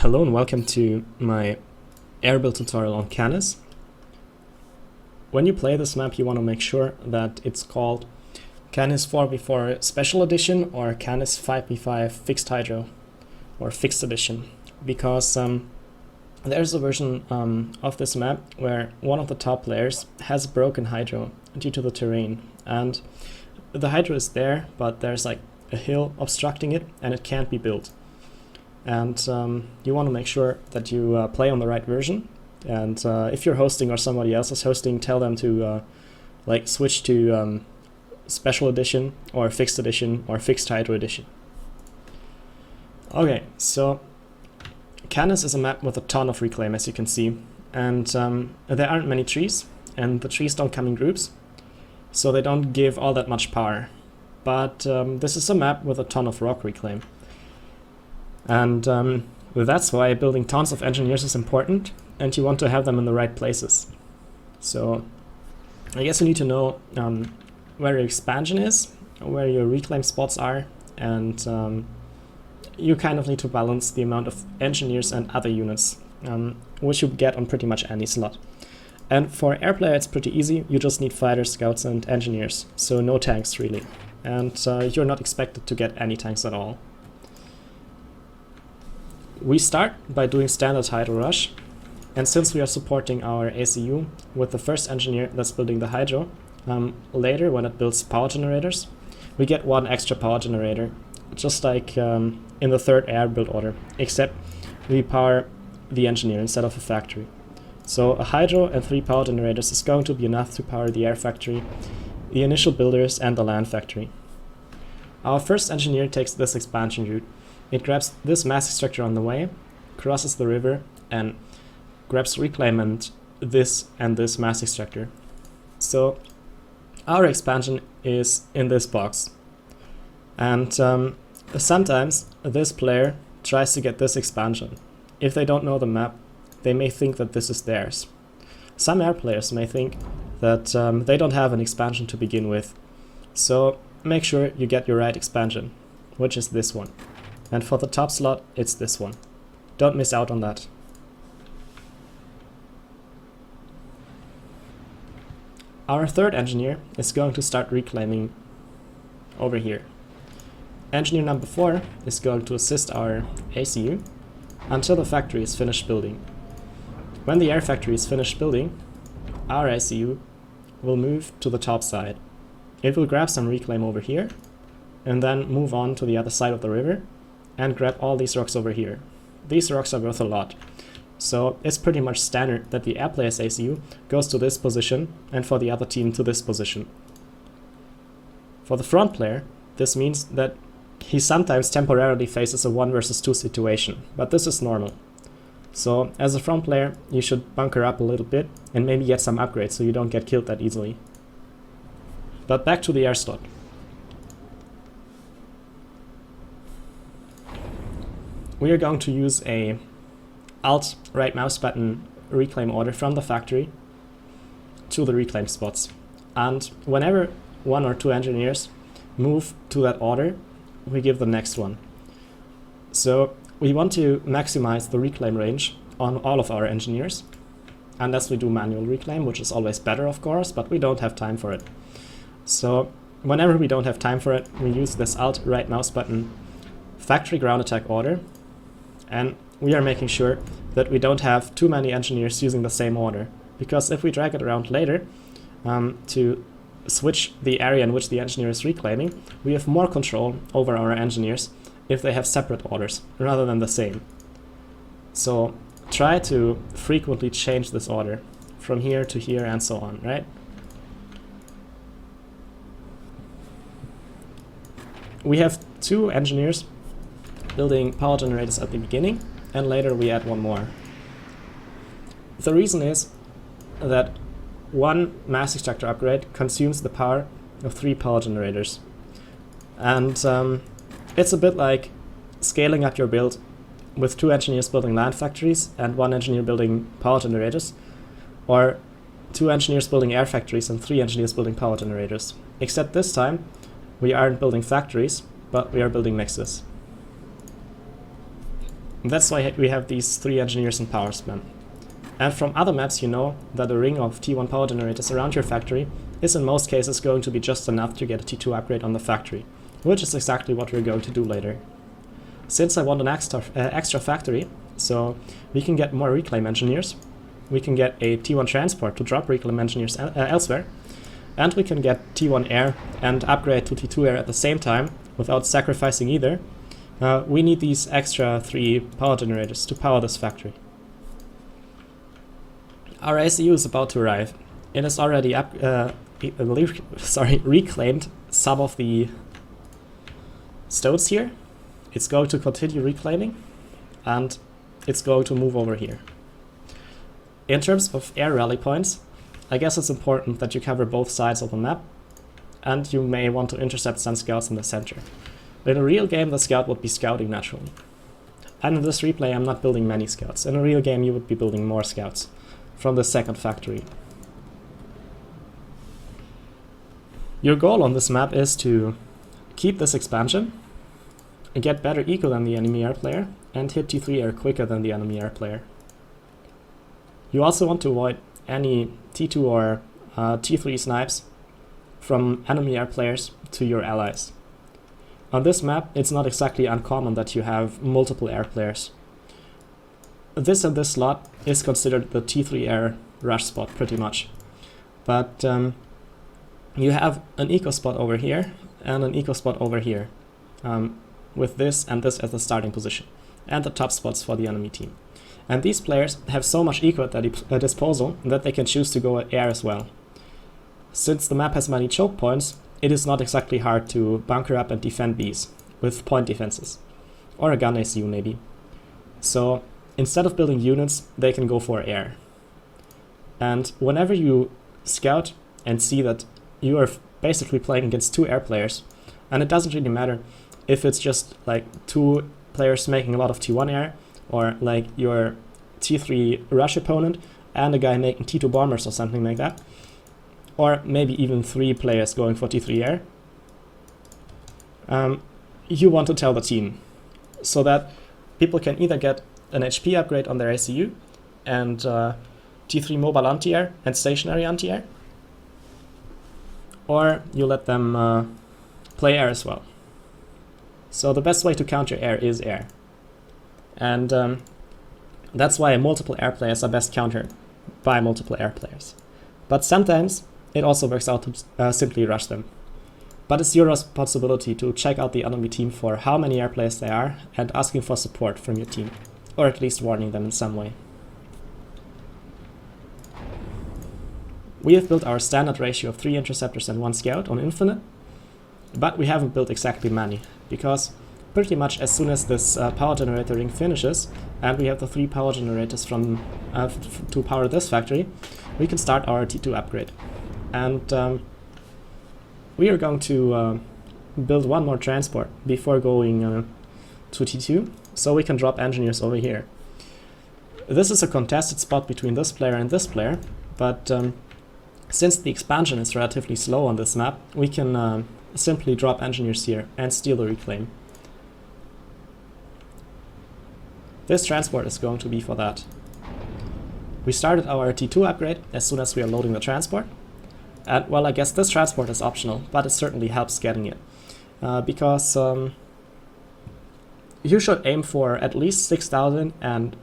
Hello and welcome to my air build tutorial on Canis. When you play this map, you want to make sure that it's called Canis 4v4 Special Edition or Canis 5v5 Fixed Hydro or Fixed Edition, because there's a version of this map where one of the top players has broken hydro due to the terrain, and the hydro is there, but there's like a hill obstructing it and it can't be built. And you want to make sure that you play on the right version, and if you're hosting or somebody else is hosting, tell them to like switch to Special Edition or Fixed Edition or Fixed Hydro Edition. Okay, so Canis is a map with a ton of reclaim, as you can see, and there aren't many trees, and the trees don't come in groups, so they don't give all that much power. But this is a map with a ton of rock reclaim. And that's why building tons of engineers is important, and you want to have them in the right places. So I guess you need to know where your expansion is, where your reclaim spots are, and you kind of need to balance the amount of engineers and other units, which you get on pretty much any slot. And for air player it's pretty easy, you just need fighters, scouts and engineers, so no tanks really. And you're not expected to get any tanks at all. We start by doing standard hydro rush, and since we are supporting our ACU with the first engineer that's building the hydro, later when it builds power generators, we get one extra power generator, just like in the third air build order, except we power the engineer instead of a factory. So a hydro and 3 power generators is going to be enough to power the air factory, the initial builders and the land factory. Our first engineer takes this expansion route. It grabs this massive structure on the way, crosses the river, and grabs reclaim and this massive structure. So our expansion is in this box. And sometimes this player tries to get this expansion. If they don't know the map, they may think that this is theirs. Some air players may think that they don't have an expansion to begin with. So make sure you get your right expansion, which is this one. And for the top slot, it's this one. Don't miss out on that. Our third engineer is going to start reclaiming over here. Engineer number 4 is going to assist our ACU until the factory is finished building. When the air factory is finished building, our ACU will move to the top side. It will grab some reclaim over here and then move on to the other side of the river and grab all these rocks over here. These rocks are worth a lot. So it's pretty much standard that the air player's ACU goes to this position and for the other team to this position. For the front player, this means that he sometimes temporarily faces a 1 versus 2 situation, but this is normal. So as a front player, you should bunker up a little bit and maybe get some upgrades so you don't get killed that easily. But back to the air slot. We are going to use a Alt right mouse button reclaim order from the factory to the reclaim spots. And whenever 1 or 2 engineers move to that order, we give the next one. So we want to maximize the reclaim range on all of our engineers, unless we do manual reclaim, which is always better of course, but we don't have time for it. So whenever we don't have time for it, we use this Alt right mouse button factory ground attack order, and we are making sure that we don't have too many engineers using the same order, because if we drag it around later to switch the area in which the engineer is reclaiming, we have more control over our engineers if they have separate orders rather than the same. So try to frequently change this order from here to here and so on, right? We have 2 engineers building power generators at the beginning, and later we add 1 more. The reason is that 1 massive structure upgrade consumes the power of 3 power generators. And it's a bit like scaling up your build with 2 engineers building land factories and 1 engineer building power generators, or 2 engineers building air factories and 3 engineers building power generators. Except this time we aren't building factories, but we are building mixes. That's why we have these 3 engineers in power spam. And from other maps you know that a ring of T1 power generators around your factory is in most cases going to be just enough to get a T2 upgrade on the factory, which is exactly what we're going to do later. Since I want an extra factory, so we can get more reclaim engineers, we can get a T1 transport to drop reclaim engineers elsewhere, and we can get T1 air and upgrade to T2 air at the same time without sacrificing either. We need these extra 3 power generators to power this factory. Our ACU is about to arrive. It has already reclaimed some of the stones here. It's going to continue reclaiming, and it's going to move over here. In terms of air rally points, I guess it's important that you cover both sides of the map, and you may want to intercept some scouts in the center. In a real game, the scout would be scouting naturally. And in this replay, I'm not building many scouts. In a real game, you would be building more scouts from the second factory. Your goal on this map is to keep this expansion, get better eco than the enemy air player, and hit T3 air quicker than the enemy air player. You also want to avoid any T2 or T3 snipes from enemy air players to your allies. On this map, it's not exactly uncommon that you have multiple air players. This and this slot is considered the T3 air rush spot pretty much. But you have an eco spot over here and an eco spot over here, with this and this as the starting position, and the top spots for the enemy team. And these players have so much eco at their disposal that they can choose to go air as well. Since the map has many choke points, it is not exactly hard to bunker up and defend these with point defenses, or a gun ACU maybe. So instead of building units, they can go for air. And whenever you scout and see that you are basically playing against 2 air players, and it doesn't really matter if it's just like 2 players making a lot of T1 air, or like your T3 rush opponent and a guy making T2 bombers or something like that, or maybe even 3 players going for T3 air, you want to tell the team so that people can either get an HP upgrade on their ACU and T3 mobile anti-air and stationary anti-air, or you let them play air as well. So the best way to counter air is air. And that's why multiple air players are best countered by multiple air players. But sometimes it also works out to simply rush them. But it's your responsibility to check out the enemy team for how many air players there are and asking for support from your team, or at least warning them in some way. We have built our standard ratio of 3 interceptors and 1 scout on Infinite, but we haven't built exactly many, because pretty much as soon as this power generator ring finishes, and we have the 3 power generators from to power this factory, we can start our T2 upgrade. And we are going to build 1 more transport before going to T2, so we can drop engineers over here. This is a contested spot between this player and this player, but since the expansion is relatively slow on this map, we can simply drop engineers here and steal the reclaim. This transport is going to be for that. We started our T2 upgrade as soon as we are loading the transport. And well, I guess this transport is optional, but it certainly helps getting it. Because you should aim for at least 6,000 and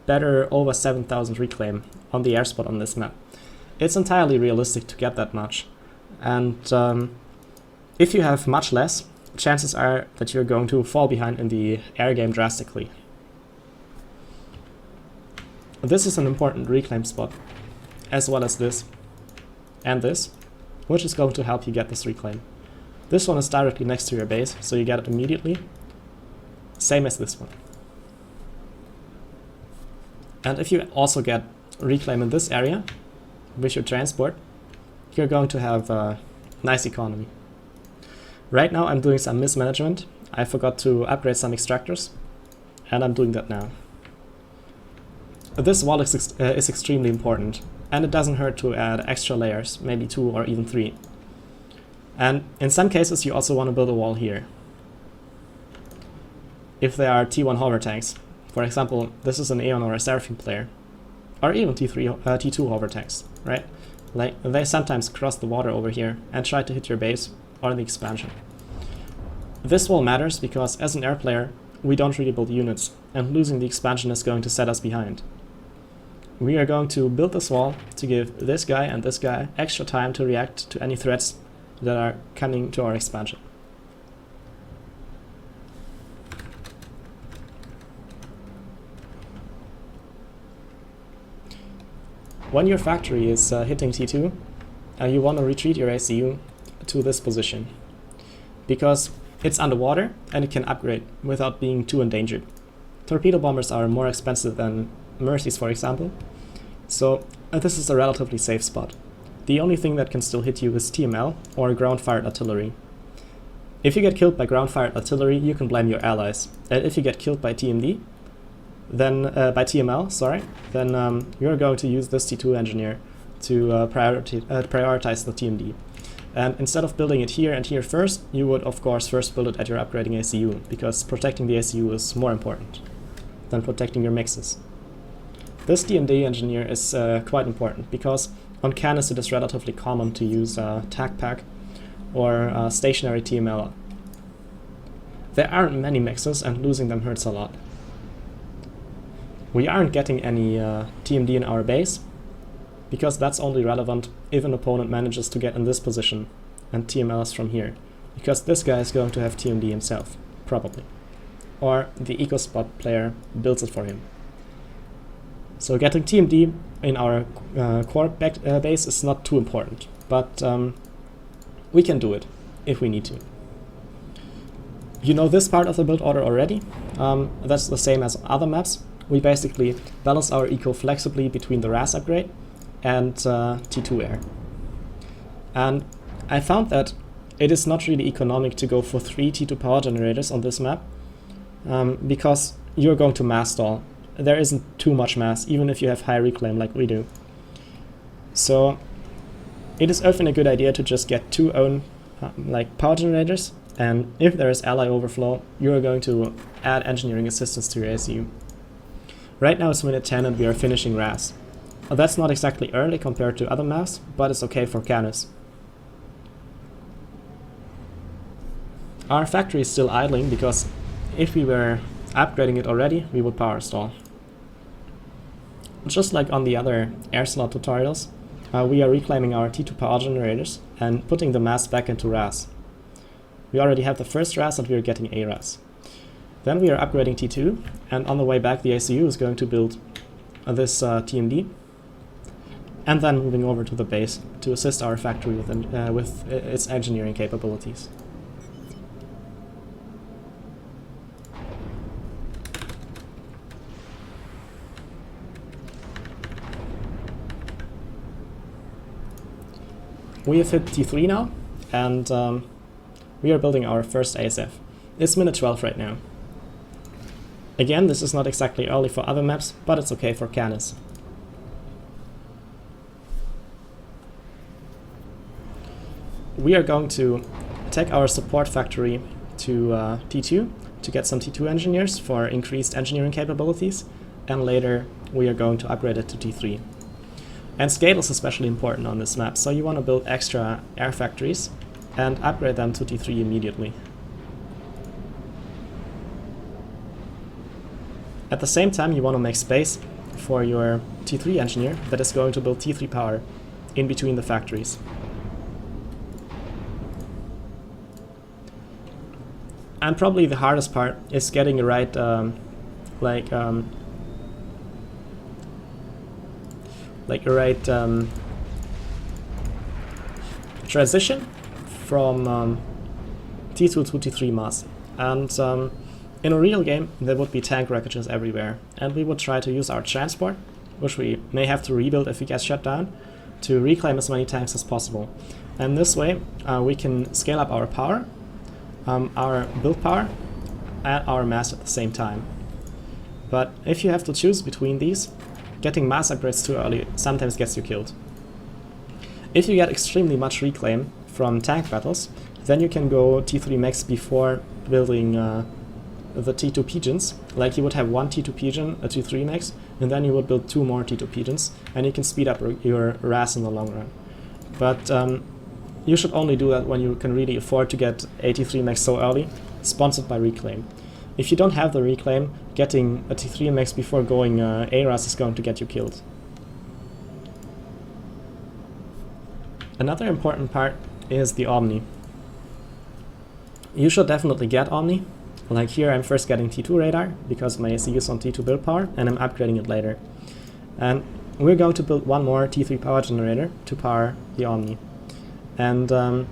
better over 7,000 reclaim on the air spot on this map. It's entirely realistic to get that much. And if you have much less, chances are that you're going to fall behind in the air game drastically. This is an important reclaim spot, as well as this and this, which is going to help you get this reclaim. This one is directly next to your base, so you get it immediately, same as this one. And if you also get reclaim in this area with your transport, you're going to have a nice economy. Right now I'm doing some mismanagement. I forgot to upgrade some extractors, and I'm doing that now. This wall is extremely important, and it doesn't hurt to add extra layers, maybe 2 or even 3. And in some cases you also want to build a wall here, if there are T1 hover tanks, For example, this is an Aeon or a Seraphim player, or even T2 hover tanks, right? Like, they sometimes cross the water over here and try to hit your base or the expansion. This wall matters because as an air player, we don't really build units, and losing the expansion is going to set us behind. We are going to build this wall to give this guy and this guy extra time to react to any threats that are coming to our expansion. When your factory is hitting T2, you want to retreat your ACU to this position, because it's underwater and it can upgrade without being too endangered. Torpedo bombers are more expensive than Mercies, for example, so this is a relatively safe spot. The only thing that can still hit you is TML or ground-fired artillery. If you get killed by ground-fired artillery, you can blame your allies, and if you get killed by TMD, then by TML, sorry, then you're going to use this T2 engineer to prioritize the TMD. And instead of building it here and here first, you would of course first build it at your upgrading ACU, because protecting the ACU is more important than protecting your mixes. This TMD engineer is quite important, because on Canis it is relatively common to use TAC pack or stationary TML. There aren't many mixes and losing them hurts a lot. We aren't getting any TMD in our base, because that's only relevant if an opponent manages to get in this position and TML us from here, because this guy is going to have TMD himself, probably. Or the EcoSpot player builds it for him. So getting TMD in our core base is not too important, but we can do it if we need to. You know this part of the build order already. That's the same as other maps. We basically balance our eco flexibly between the RAS upgrade and T2 air. And I found that it is not really economic to go for 3 T2 power generators on this map, because you're going to mass stall. There isn't too much mass, even if you have high reclaim like we do. So it is often a good idea to just get 2 own power generators, and if there is ally overflow, you are going to add engineering assistance to your ACU. Right now it's minute 10 and we are finishing RAS. That's not exactly early compared to other maps, but it's okay for Canis. Our factory is still idling, because if we were upgrading it already, we would power stall. Just like on the other air slot tutorials, we are reclaiming our T2 power generators and putting the mass back into RAS. We already have the first RAS and we are getting a RAS. Then we are upgrading T2, and on the way back the ACU is going to build this TMD, and then moving over to the base to assist our factory with its engineering capabilities. We have hit T3 now, and we are building our first ASF. It's minute 12 right now. Again, this is not exactly early for other maps, but it's okay for Canis. We are going to take our support factory to T2 to get some T2 engineers for increased engineering capabilities, and later we are going to upgrade it to T3. And scale is especially important on this map, so you want to build extra air factories and upgrade them to T3 immediately. At the same time, you want to make space for your T3 engineer that is going to build T3 power in between the factories. And probably the hardest part is getting the right transition from T2 to T3 mass. And in a real game, there would be tank wreckages everywhere, and we would try to use our transport, which we may have to rebuild if we get shut down, to reclaim as many tanks as possible. And this way, we can scale up our power, our build power, and our mass at the same time. But if you have to choose between these, getting mass upgrades too early sometimes gets you killed. If you get extremely much reclaim from tank battles, then you can go T3 max before building the T2 pigeons. Like you would have one T2 pigeon, a T3 max, and then you would build 2 more T2 pigeons, and you can speed up your RAS in the long run. But you should only do that when you can really afford to get a T3 max so early, sponsored by Reclaim. If you don't have the Reclaim, getting a T3 max before going ARAS is going to get you killed. Another important part is the Omni. You should definitely get Omni. Like here I'm first getting T2 radar because my ACU is on T2 build power, and I'm upgrading it later. And we're going to build one more T3 power generator to power the Omni. And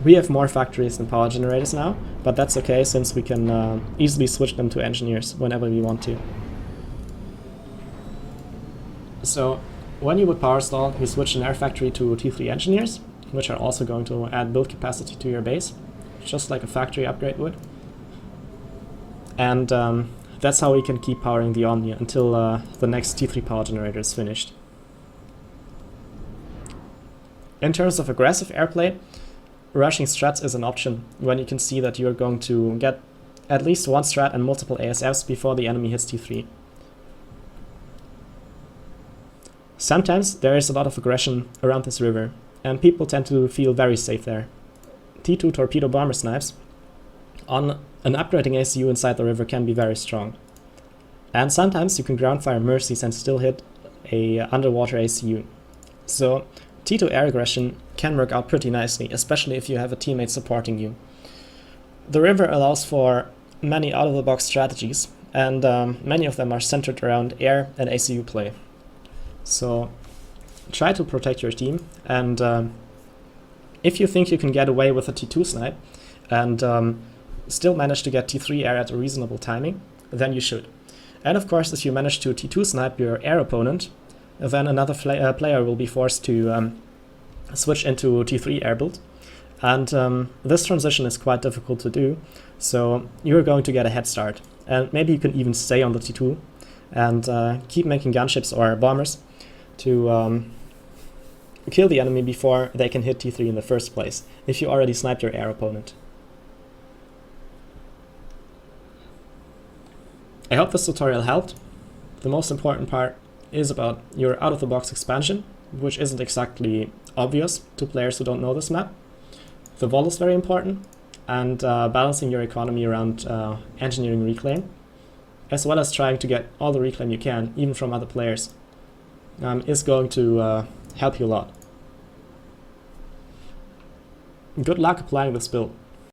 we have more factories than power generators now, but that's okay since we can easily switch them to engineers whenever we want to. So when you would power stall, you switch an air factory to T3 engineers, which are also going to add build capacity to your base, just like a factory upgrade would. And that's how we can keep powering the Omni until the next T3 power generator is finished. In terms of aggressive airplay, rushing strats is an option when you can see that you're going to get at least one strat and multiple ASFs before the enemy hits T3. Sometimes there is a lot of aggression around this river, and people tend to feel very safe there. T2 torpedo bomber snipes on an upgrading ACU inside the river can be very strong. And sometimes you can ground fire mercies and still hit a underwater ACU. So T2 air aggression can work out pretty nicely, especially if you have a teammate supporting you. The river allows for many out-of-the-box strategies, and many of them are centered around air and ACU play. So try to protect your team, and if you think you can get away with a T2 snipe and still manage to get T3 air at a reasonable timing, then you should. And of course, if you manage to T2 snipe your air opponent, then another player will be forced to switch into T3 air build. And this transition is quite difficult to do, so you're going to get a head start. And maybe you can even stay on the T2 and keep making gunships or bombers to kill the enemy before they can hit T3 in the first place, if you already sniped your air opponent. I hope this tutorial helped. The most important part is about your out-of-the-box expansion, which isn't exactly obvious to players who don't know this map. The vol is very important, and balancing your economy around engineering reclaim, as well as trying to get all the reclaim you can, even from other players, is going to help you a lot. Good luck applying this build.